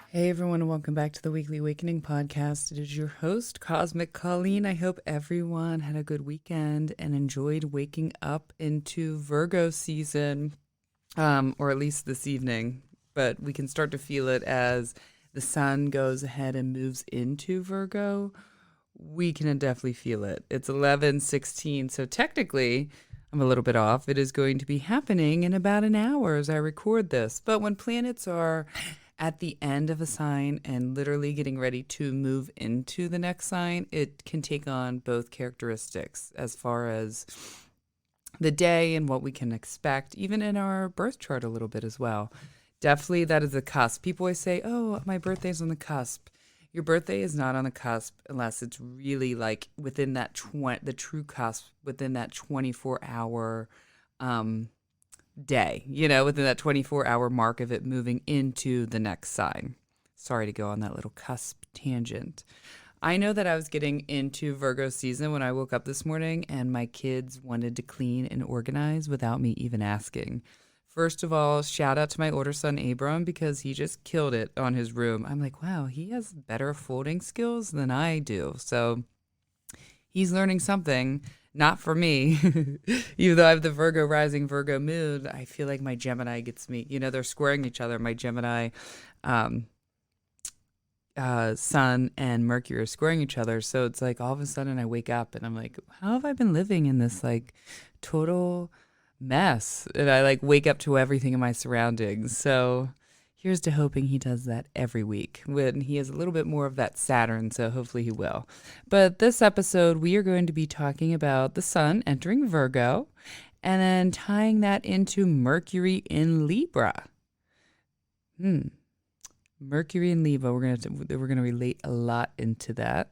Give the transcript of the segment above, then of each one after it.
Hey everyone, and welcome back to the Weekly Awakening podcast. It is your host, Cosmic Colleen. I hope everyone had a good weekend and enjoyed waking up into Virgo season, or at least this evening. But we can start to feel it as the sun goes ahead and moves into Virgo. We can definitely feel it. It's 11:16, so technically I'm a little bit off. It is going to be happening in about an hour as I record this. But when planets are at the end of a sign and literally getting ready to move into the next sign, it can take on both characteristics as far as the day and what we can expect, even in our birth chart a little bit as well. Definitely that is the cusp. People always say, oh, my birthday's on the cusp. Your birthday is not on the cusp unless it's really like within that the true cusp, within that 24-hour day, within that 24-hour mark of it moving into the next sign. Sorry to go on that little cusp tangent. I know that I was getting into Virgo season when I woke up this morning and my kids wanted to clean and organize without me even asking. First of all, shout out to my older son, Abram, because he just killed it on his room. I'm like, wow, he has better folding skills than I do. So he's learning something. Not for me. Even though I have the Virgo rising, Virgo moon, I feel like my Gemini gets me. They're squaring each other. My Gemini Sun and Mercury are squaring each other. So it's like all of a sudden I wake up and I'm like, how have I been living in this like total mess? And I like wake up to everything in my surroundings. So here's to hoping he does that every week when he has a little bit more of that Saturn, so hopefully he will. But this episode, we are going to be talking about the sun entering Virgo and then tying that into Mercury in Libra. Mercury in Libra, we're going to relate a lot into that.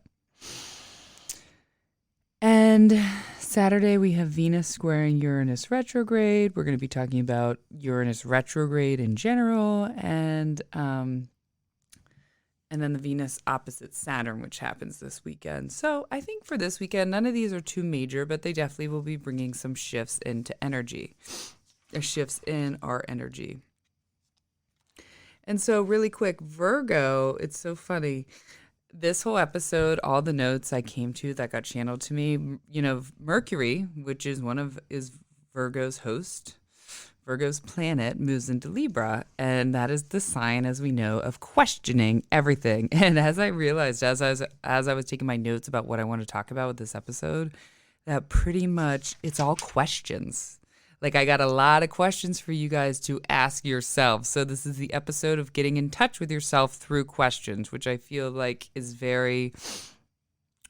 And Saturday, we have Venus squaring Uranus retrograde. We're going to be talking about Uranus retrograde in general, and then the Venus opposite Saturn, which happens this weekend. So I think for this weekend, none of these are too major, but they definitely will be bringing some shifts into energy, or shifts in our energy. And so really quick, Virgo, it's so funny. This whole episode, all the notes I came to that got channeled to me, Mercury, which is is Virgo's host, Virgo's planet, moves into Libra, and that is the sign, as we know, of questioning everything. And as I realized, as I was taking my notes about what I want to talk about with this episode, that pretty much it's all questions. Like, I got a lot of questions for you guys to ask yourselves. So this is the episode of getting in touch with yourself through questions, which I feel like is very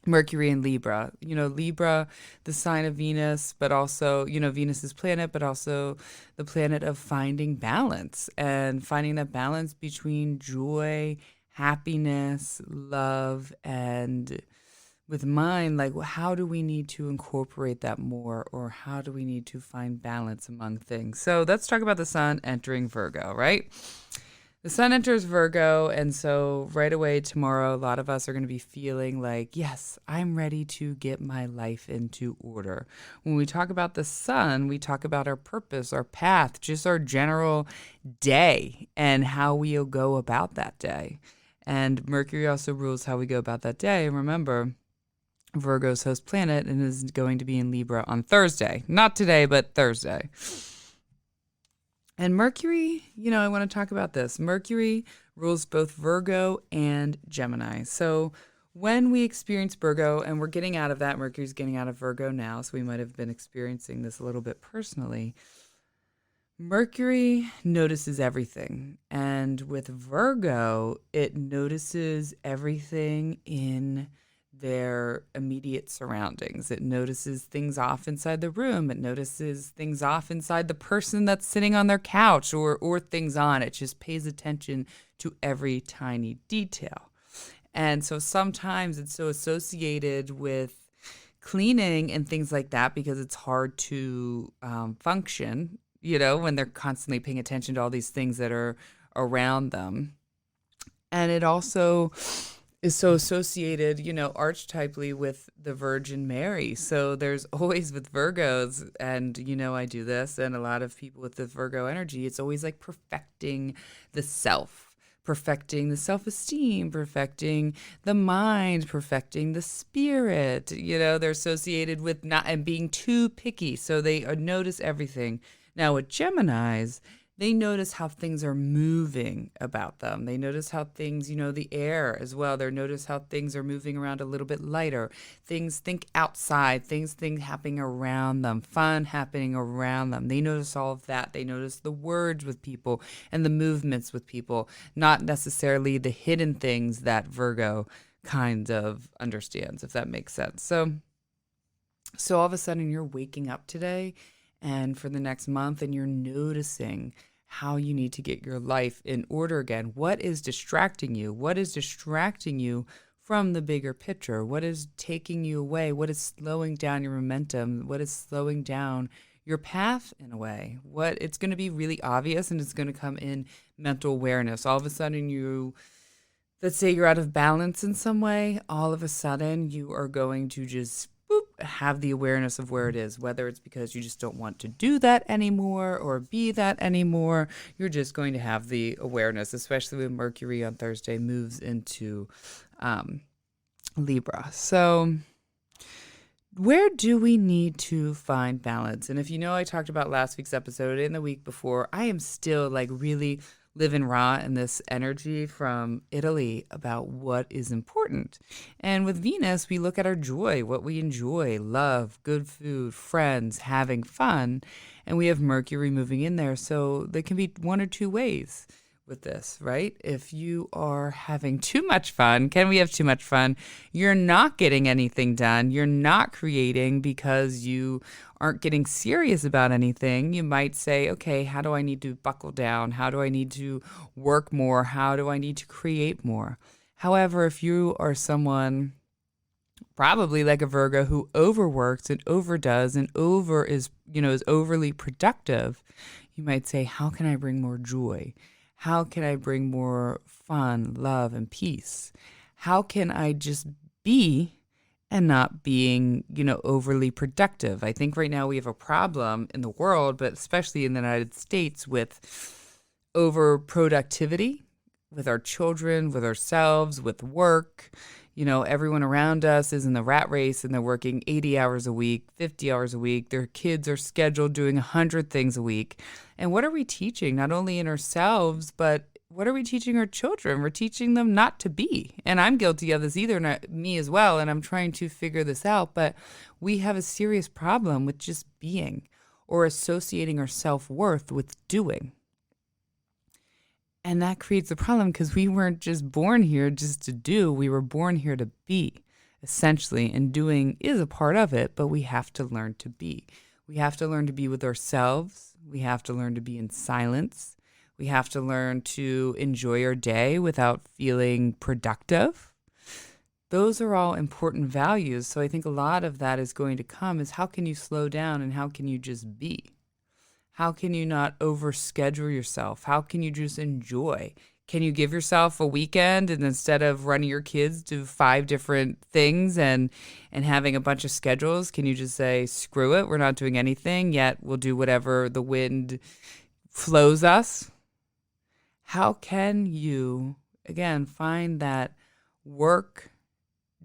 Mercury and Libra. Libra, the sign of Venus, but also, Venus's planet, but also the planet of finding balance and finding that balance between joy, happiness, love, and with mine, like, how do we need to incorporate that more, or how do we need to find balance among things? So let's talk about the sun entering Virgo, right? The sun enters Virgo, and so right away tomorrow, a lot of us are going to be feeling like, yes, I'm ready to get my life into order. When we talk about the sun, we talk about our purpose, our path, just our general day and how we'll go about that day. And Mercury also rules how we go about that day. And remember, Virgo's host planet and is going to be in Libra on Thursday. Not today, but Thursday. And Mercury, I want to talk about this. Mercury rules both Virgo and Gemini. So when we experience Virgo, and we're getting out of that, Mercury's getting out of Virgo now, so we might have been experiencing this a little bit personally. Mercury notices everything. And with Virgo, it notices everything in their immediate surroundings. It notices things off inside the room. It notices things off inside the person that's sitting on their couch or things on. It just pays attention to every tiny detail. And so sometimes it's so associated with cleaning and things like that because it's hard to function, when they're constantly paying attention to all these things that are around them. And it also is so associated, archetypally with the Virgin Mary. So there's always with Virgos, and, I do this, and a lot of people with the Virgo energy, it's always like perfecting the self, perfecting the self-esteem, perfecting the mind, perfecting the spirit. They're associated with not and being too picky, so they notice everything. Now with Geminis, they notice how things are moving about them. They notice how things, the air as well. They notice how things are moving around a little bit lighter. Things think outside, things happening around them, fun happening around them. They notice all of that. They notice the words with people and the movements with people, not necessarily the hidden things that Virgo kind of understands, if that makes sense. So all of a sudden you're waking up today and for the next month, and you're noticing how you need to get your life in order again. What is distracting you? What is distracting you from the bigger picture? What is taking you away? What is slowing down your momentum? What is slowing down your path in a way? It's going to be really obvious, and it's going to come in mental awareness. All of a sudden let's say you're out of balance in some way. All of a sudden you are going to just have the awareness of where it is, whether it's because you just don't want to do that anymore or be that anymore. You're just going to have the awareness, especially when Mercury on Thursday moves into Libra. So where do we need to find balance? And if I talked about last week's episode and the week before, I am still really living raw in this energy from Italy about what is important. And with Venus, we look at our joy, what we enjoy, love, good food, friends, having fun. And we have Mercury moving in there. So there can be one or two ways with this, right? If you are having too much fun, can we have too much fun? You're not getting anything done. You're not creating because you aren't getting serious about anything. You might say, okay, how do I need to buckle down? How do I need to work more? How do I need to create more? However, if you are someone probably like a Virgo who overworks and overdoes and is overly productive, you might say, how can I bring more joy? How can I bring more fun, love, and peace? How can I just be and not being, overly productive? I think right now we have a problem in the world, but especially in the United States, with over productivity, with our children, with ourselves, with work. Everyone around us is in the rat race and they're working 80 hours a week, 50 hours a week. Their kids are scheduled doing 100 things a week. And what are we teaching? Not only in ourselves, but what are we teaching our children? We're teaching them not to be. And I'm guilty of this me as well. And I'm trying to figure this out. But we have a serious problem with just being or associating our self-worth with doing. And that creates a problem because we weren't just born here just to do. We were born here to be, essentially. And doing is a part of it, but we have to learn to be. We have to learn to be with ourselves. We have to learn to be in silence. We have to learn to enjoy our day without feeling productive. Those are all important values. So I think a lot of that is going to come is how can you slow down and how can you just be? How can you not overschedule yourself? How can you just enjoy? Can you give yourself a weekend and instead of running your kids to 5 different things and having a bunch of schedules, can you just say, screw it, we're not doing anything, yet we'll do whatever the wind flows us? How can you, again, find that work,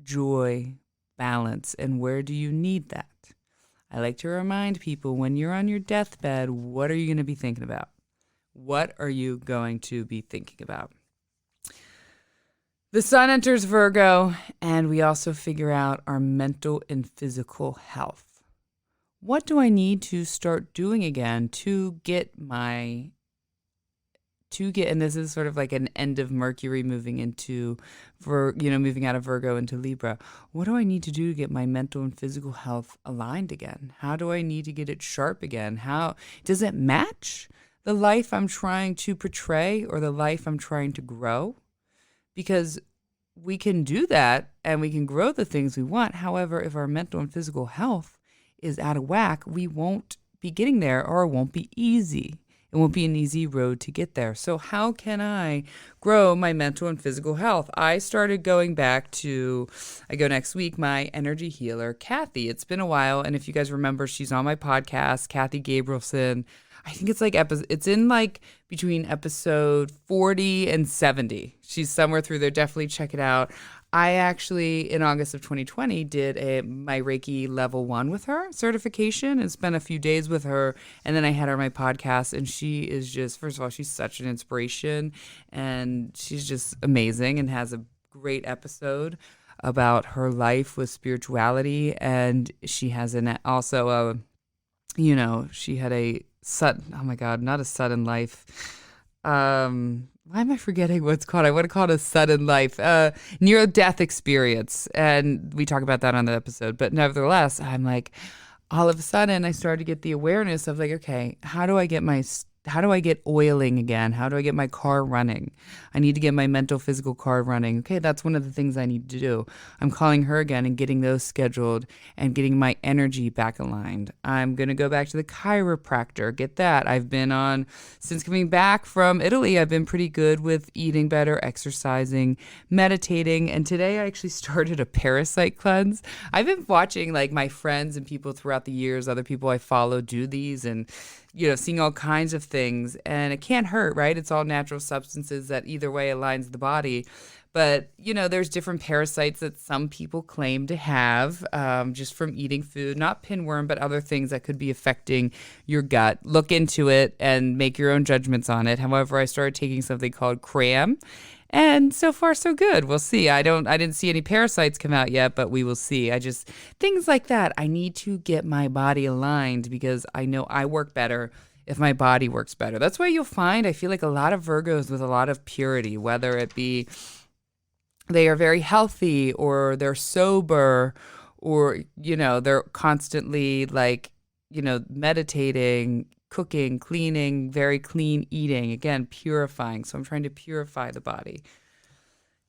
joy, balance, and where do you need that? I like to remind people when you're on your deathbed, what are you going to be thinking about? What are you going to be thinking about? The sun enters Virgo, and we also figure out our mental and physical health. What do I need to start doing again to get, and this is sort of like an end of Mercury moving into, moving out of Virgo into Libra. What do I need to do to get my mental and physical health aligned again? How do I need to get it sharp again? How does it match the life I'm trying to portray or the life I'm trying to grow? Because we can do that and we can grow the things we want. However, if our mental and physical health is out of whack, we won't be getting there, or it won't be easy. It won't be an easy road to get there. So how can I grow my mental and physical health? I started going back to, I go next week, my energy healer, Kathy. It's been a while. And if you guys remember, she's on my podcast, Kathy Gabrielson. I think it's like it's in like between episode 40 and 70. She's somewhere through there. Definitely check it out. I actually, in August of 2020, did my Reiki level 1 with her certification and spent a few days with her. And then I had her on my podcast, and she is just, first of all, she's such an inspiration, and she's just amazing and has a great episode about her life with spirituality. And she has also she had a sudden, oh my God, not a sudden life. Why am I forgetting what's called? I want to call it a sudden life, near-death experience. And we talk about that on the episode. But nevertheless, I'm like, all of a sudden I started to get the awareness of like, okay, how do I get oiling again? How do I get my car running? I need to get my mental, physical car running. Okay, that's one of the things I need to do. I'm calling her again and getting those scheduled and getting my energy back aligned. I'm going to go back to the chiropractor, get that. I've been on, since coming back from Italy, I've been pretty good with eating better, exercising, meditating. And today I actually started a parasite cleanse. I've been watching like my friends and people throughout the years, other people I follow do these, and seeing all kinds of things, and it can't hurt, right? It's all natural substances that either way aligns the body. But, there's different parasites that some people claim to have just from eating food, not pinworm, but other things that could be affecting your gut. Look into it and make your own judgments on it. However, I started taking something called cram. And so far, so good. We'll see. I didn't see any parasites come out yet, but we will see. Things like that. I need to get my body aligned because I know I work better if my body works better. That's why you'll find, I feel like a lot of Virgos with a lot of purity, whether it be they are very healthy or they're sober or, they're constantly like, meditating, cooking, cleaning, very clean eating, again, purifying. So I'm trying to purify the body.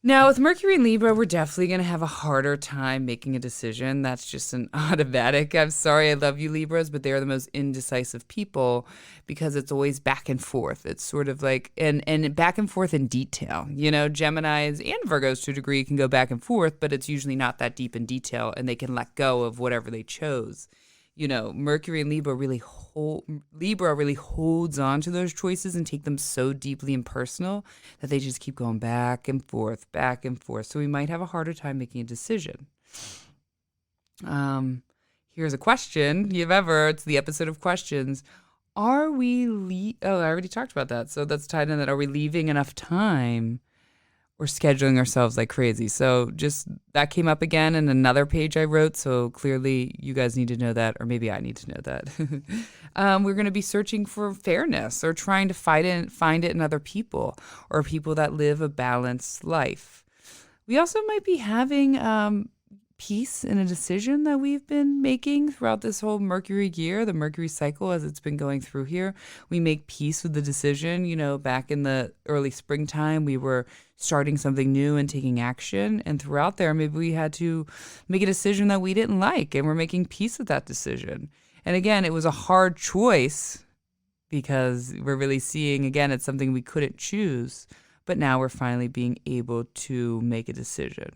Now, with Mercury and Libra, we're definitely going to have a harder time making a decision. That's just an automatic. I'm sorry, I love you, Libras, but they're the most indecisive people because it's always back and forth. It's sort of like, and back and forth in detail. Geminis and Virgos to a degree can go back and forth, but it's usually not that deep in detail, and they can let go of whatever they chose. Mercury and Libra really holds on to those choices and take them so deeply and personal that they just keep going back and forth, back and forth. So we might have a harder time making a decision. Here's a question. It's the episode of questions. Are we, I already talked about that. So that's tied in that. Are we leaving enough time? We're scheduling ourselves like crazy. So just that came up again in another page I wrote. So clearly you guys need to know that, or maybe I need to know that. We're going to be searching for fairness or trying to find it in other people or people that live a balanced life. We also might be having peace in a decision that we've been making throughout this whole Mercury year, the Mercury cycle as it's been going through here. We make peace with the decision. Back in the early springtime, we were starting something new and taking action. And throughout there, maybe we had to make a decision that we didn't like, and we're making peace with that decision. And again, it was a hard choice because we're really seeing, again, it's something we couldn't choose, but now we're finally being able to make a decision.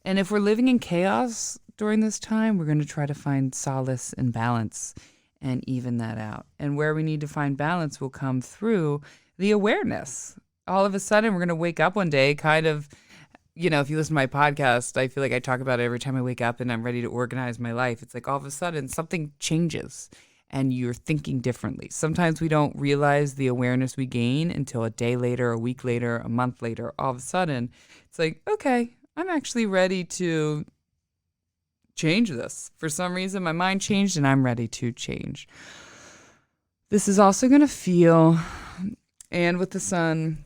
And if we're living in chaos during this time, we're going to try to find solace and balance and even that out. And where we need to find balance will come through the awareness. All of a sudden, we're going to wake up one day kind of, if you listen to my podcast, I feel like I talk about it every time I wake up and I'm ready to organize my life. It's like all of a sudden something changes and you're thinking differently. Sometimes we don't realize the awareness we gain until a day later, a week later, a month later. All of a sudden, it's like, okay, I'm actually ready to change this. For some reason, my mind changed and I'm ready to change. This is also going to feel, and with the sun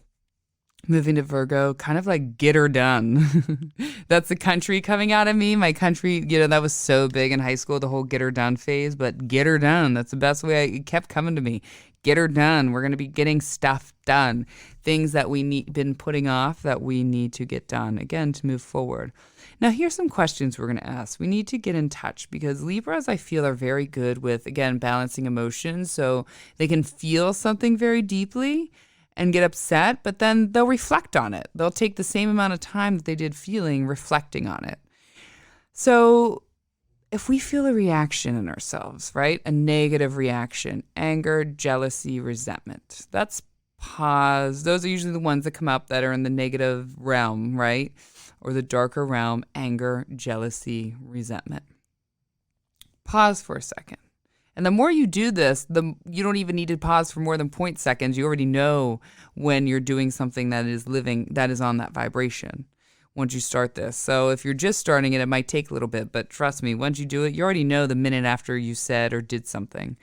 moving to Virgo, kind of like get her done. That's the country coming out of me. My country, that was so big in high school, the whole get her done phase, but get her done. That's the best way. It kept coming to me. Get her done. We're going to be getting stuff done. Things that been putting off that we need to get done, again, to move forward. Now, here's some questions we're going to ask. We need to get in touch because Libras, I feel, are very good with, again, balancing emotions. So they can feel something very deeply and get upset, but then they'll reflect on it. They'll take the same amount of time that they did feeling, reflecting on it. So if we feel a reaction in ourselves, right? A negative reaction, anger, jealousy, resentment. That's pause. Those are usually the ones that come up that are in the negative realm, right? Or the darker realm, anger, jealousy, resentment. Pause for a second. And the more you do this, you don't even need to pause for more than 0.seconds. You already know when you're doing something that is on that vibration once you start this. So if you're just starting it, it might take a little bit, but trust me, once you do it, you already know the minute after you said or did something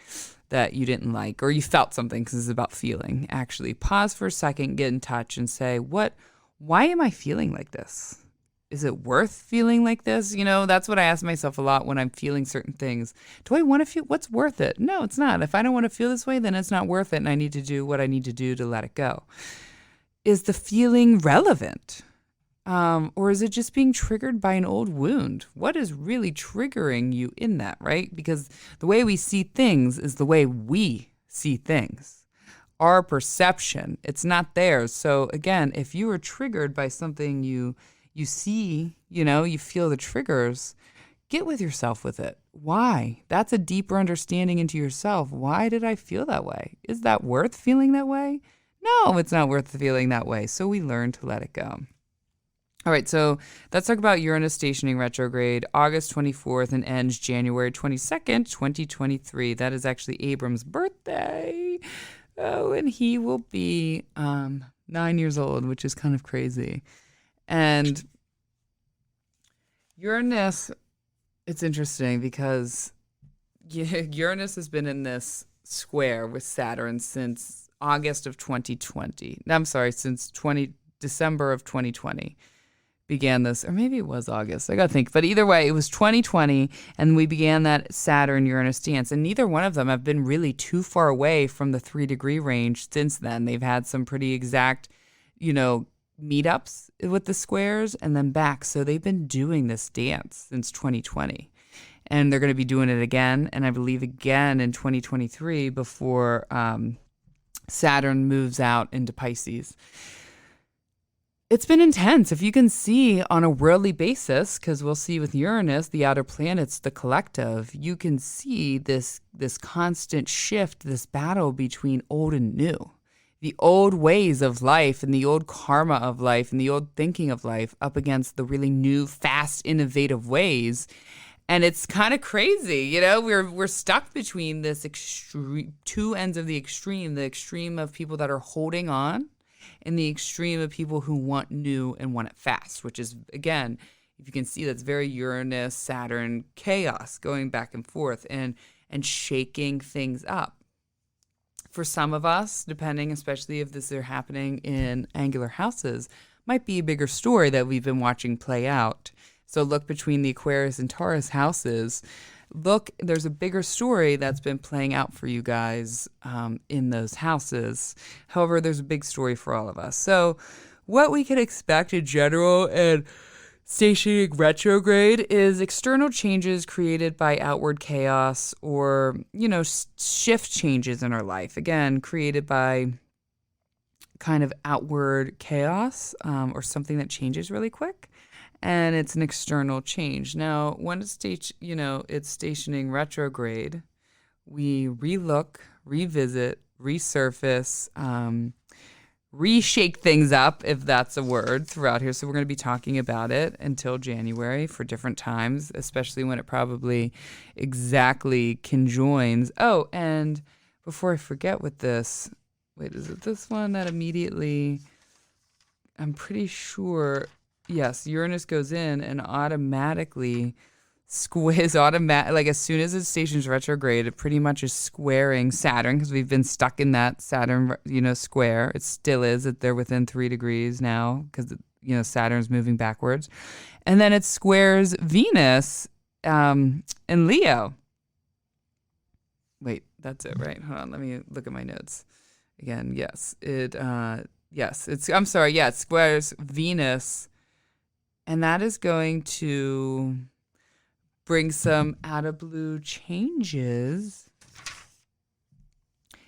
that you didn't like, or you felt something, because it's about feeling. Actually, pause for a second, get in touch and say, why am I feeling like this? Is it worth feeling like this? That's what I ask myself a lot when I'm feeling certain things. Do I want to feel what's worth it? No, it's not. If I don't want to feel this way, then it's not worth it, and I need to do what I need to do to let it go. Is the feeling relevant? Or is it just being triggered by an old wound? What is really triggering you in that, right? Because the way we see things is the way we see things. Our perception, it's not theirs. So again, if you are triggered by something you see, you feel the triggers, get with yourself with it. Why? That's a deeper understanding into yourself. Why did I feel that way? Is that worth feeling that way? No, it's not worth feeling that way. So we learn to let it go. All right, so let's talk about Uranus stationing retrograde, August 24th and ends January 22nd, 2023. That is actually Abram's birthday. Oh, and he will be 9 years old, which is kind of crazy. And Uranus, it's interesting because Uranus has been in this square with Saturn since August of 2020. I'm sorry, since December of 2020 began this, or maybe it was August. I got to think. But either way, it was 2020, and we began that Saturn-Uranus dance. And neither one of them have been really too far away from the 3-degree range since then. They've had some pretty exact, meetups with the squares and then back. So they've been doing this dance since 2020. And they're going to be doing it again, and I believe again in 2023 before Saturn moves out into Pisces. It's been intense. If you can see on a worldly basis, because we'll see with Uranus, the outer planets, the collective, you can see this constant shift, this battle between old and new. The old ways of life and the old karma of life and the old thinking of life up against the really new, fast, innovative ways. And it's kind of crazy, we're stuck between this extreme, two ends of the extreme of people that are holding on, and the extreme of people who want new and want it fast, which is, again, if you can see, that's very Uranus, Saturn, chaos going back and forth and shaking things up. For some of us, depending, especially if this are happening in angular houses, might be a bigger story that we've been watching play out. So look between the Aquarius and Taurus houses. Look, there's a bigger story that's been playing out for you guys in those houses. However, there's a big story for all of us. So what we can expect in general and stationing retrograde is external changes created by outward chaos or, shift changes in our life. Again, created by kind of outward chaos or something that changes really quick. And it's an external change. Now, when it's stationing retrograde, we relook, revisit, resurface, reshake things up, if that's a word, throughout here. So we're going to be talking about it until January for different times, especially when it probably exactly conjoins. Oh, and before I forget with this, wait, is it this one that immediately, I'm pretty sure, yes, Uranus goes in and automatically squares like as soon as it stations retrograde, it pretty much is squaring Saturn, because we've been stuck in that Saturn, square. It still is. They're within 3 degrees now because, Saturn's moving backwards. And then it squares Venus in Leo. Wait, that's it, right? Hold on. Let me look at my notes. Again, yes. It squares Venus. And that is going to bring some out of blue changes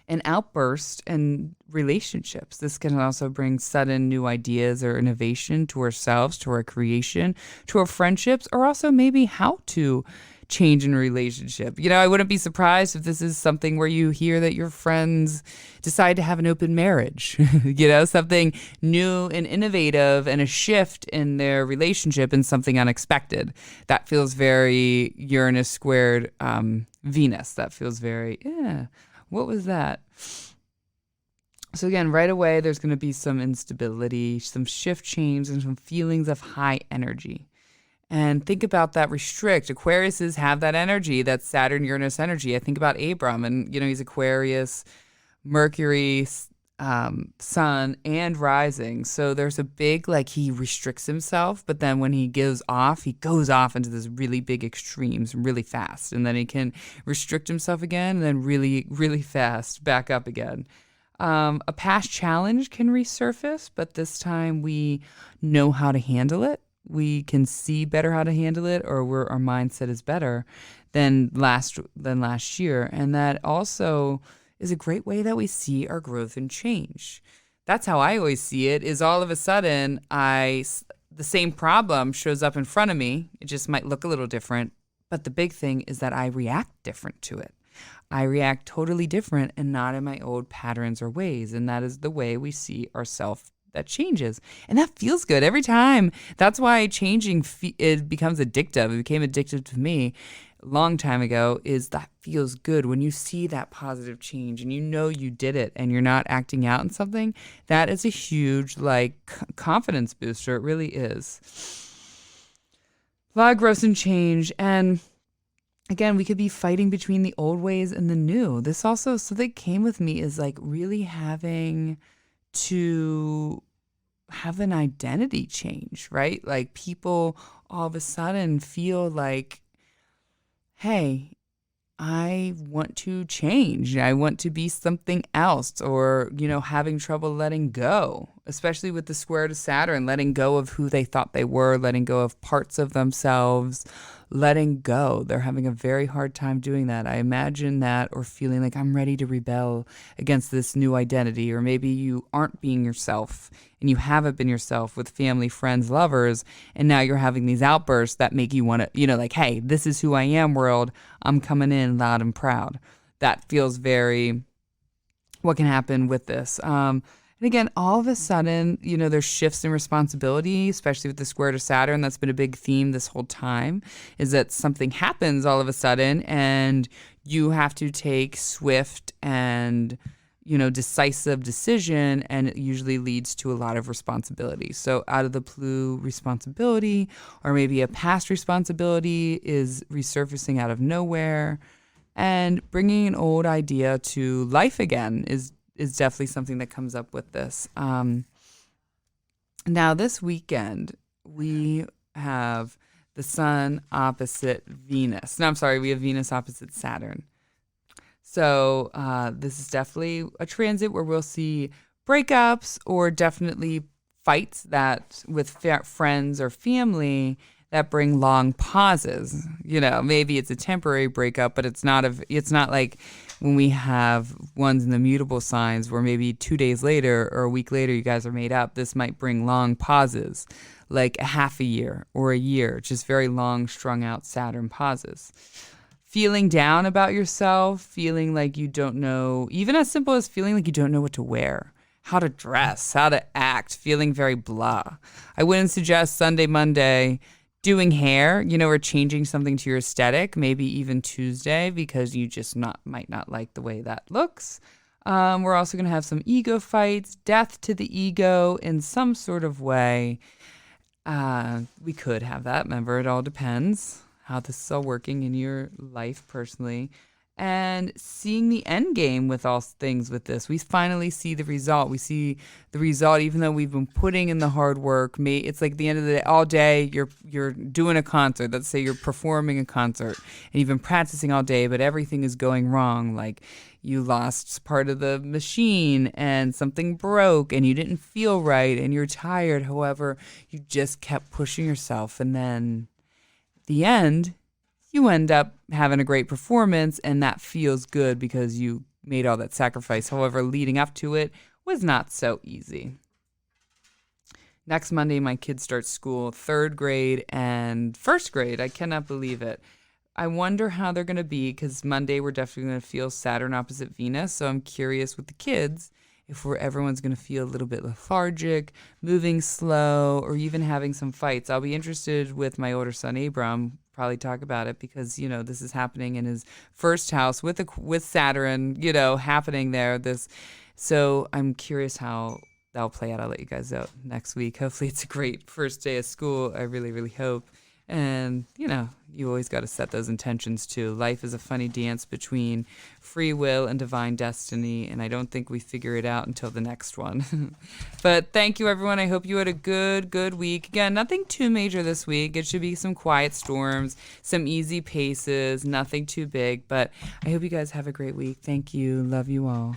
and outbursts and relationships. This can also bring sudden new ideas or innovation to ourselves, to our creation, to our friendships, or also maybe how to change in a relationship. I wouldn't be surprised if this is something where you hear that your friends decide to have an open marriage, something new and innovative and a shift in their relationship and something unexpected. That feels very Uranus squared Venus. That feels very, what was that? So again, right away, there's going to be some instability, some shift change, and some feelings of high energy. And think about that restrict. Aquariuses have that energy, that Saturn Uranus energy. I think about Abram, and he's Aquarius, Mercury, Sun, and rising. So there's a big he restricts himself, but then when he goes off into this really big extremes really fast, and then he can restrict himself again, and then really, really fast back up again. A past challenge can resurface, but this time we know how to handle it. We can see better how to handle it, or our mindset is better than last year. And that also is a great way that we see our growth and change. That's how I always see it, is all of a sudden the same problem shows up in front of me. It just might look a little different. But the big thing is that I react different to it. I react totally different and not in my old patterns or ways. And that is the way we see ourselves that changes. And that feels good every time. That's why changing, it becomes addictive. It became addictive to me a long time ago, is that feels good. When you see that positive change and you did it and you're not acting out in something, that is a huge confidence booster. It really is. A lot of growth and change. And again, we could be fighting between the old ways and the new. This also, so that came with me, is really having to have an identity change, right? People all of a sudden feel hey, I want to change. I want to be something else, or, having trouble letting go, especially with the square to Saturn, letting go of who they thought they were, letting go of parts of themselves, letting go. They're having a very hard time doing that. I imagine that, or feeling like I'm ready to rebel against this new identity, or maybe you aren't being yourself and you haven't been yourself with family, friends, lovers, and now you're having these outbursts that make you want to, hey, this is who I am, world. I'm coming in loud and proud. That feels very what can happen with this. And again, all of a sudden, there's shifts in responsibility, especially with the square to Saturn. That's been a big theme this whole time, is that something happens all of a sudden and you have to take swift and, decisive decision, and it usually leads to a lot of responsibility. So out of the blue responsibility, or maybe a past responsibility, is resurfacing out of nowhere, and bringing an old idea to life again is definitely something that comes up with this. Now, this weekend, we have the Sun opposite Venus. No, I'm sorry, we have Venus opposite Saturn. So this is definitely a transit where we'll see breakups, or definitely fights that with friends or family that bring long pauses. Maybe it's a temporary breakup, but it's not like when we have ones in the mutable signs where maybe 2 days later or a week later you guys are made up. This might bring long pauses, like a half a year or a year, just very long, strung out Saturn pauses. Feeling down about yourself, feeling like you don't know, even as simple as feeling like you don't know what to wear, how to dress, how to act, feeling very blah. I wouldn't suggest Sunday, Monday doing hair, or changing something to your aesthetic, maybe even Tuesday, because you just might not like the way that looks. We're also going to have some ego fights, death to the ego in some sort of way. We could have that. Remember, it all depends how this is all working in your life personally. And seeing the end game with all things with this. We finally see the result. We see the result, even though we've been putting in the hard work. It's like the end of the day, all day, you're doing a concert. Let's say you're performing a concert and you've been practicing all day, but everything is going wrong. Like you lost part of the machine and something broke and you didn't feel right and you're tired. However, you just kept pushing yourself. And then at the end, you end up having a great performance, and that feels good because you made all that sacrifice. However, leading up to it was not so easy. Next Monday, my kids start school, 3rd grade and 1st grade. I cannot believe it. I wonder how they're going to be because Monday we're definitely going to feel Saturn opposite Venus. So I'm curious with the kids if everyone's going to feel a little bit lethargic, moving slow, or even having some fights. I'll be interested with my older son Abram. Probably talk about it because this is happening in his first house with Saturn. Happening there. So I'm curious how that'll play out. I'll let you guys know next week. Hopefully, it's a great first day of school. I really, really hope. And, you always got to set those intentions too. Life is a funny dance between free will and divine destiny, and I don't think we figure it out until the next one. But thank you, everyone. I hope you had a good week. Again, nothing too major this week. It should be some quiet storms, some easy paces, nothing too big. But I hope you guys have a great week. Thank you. Love you all.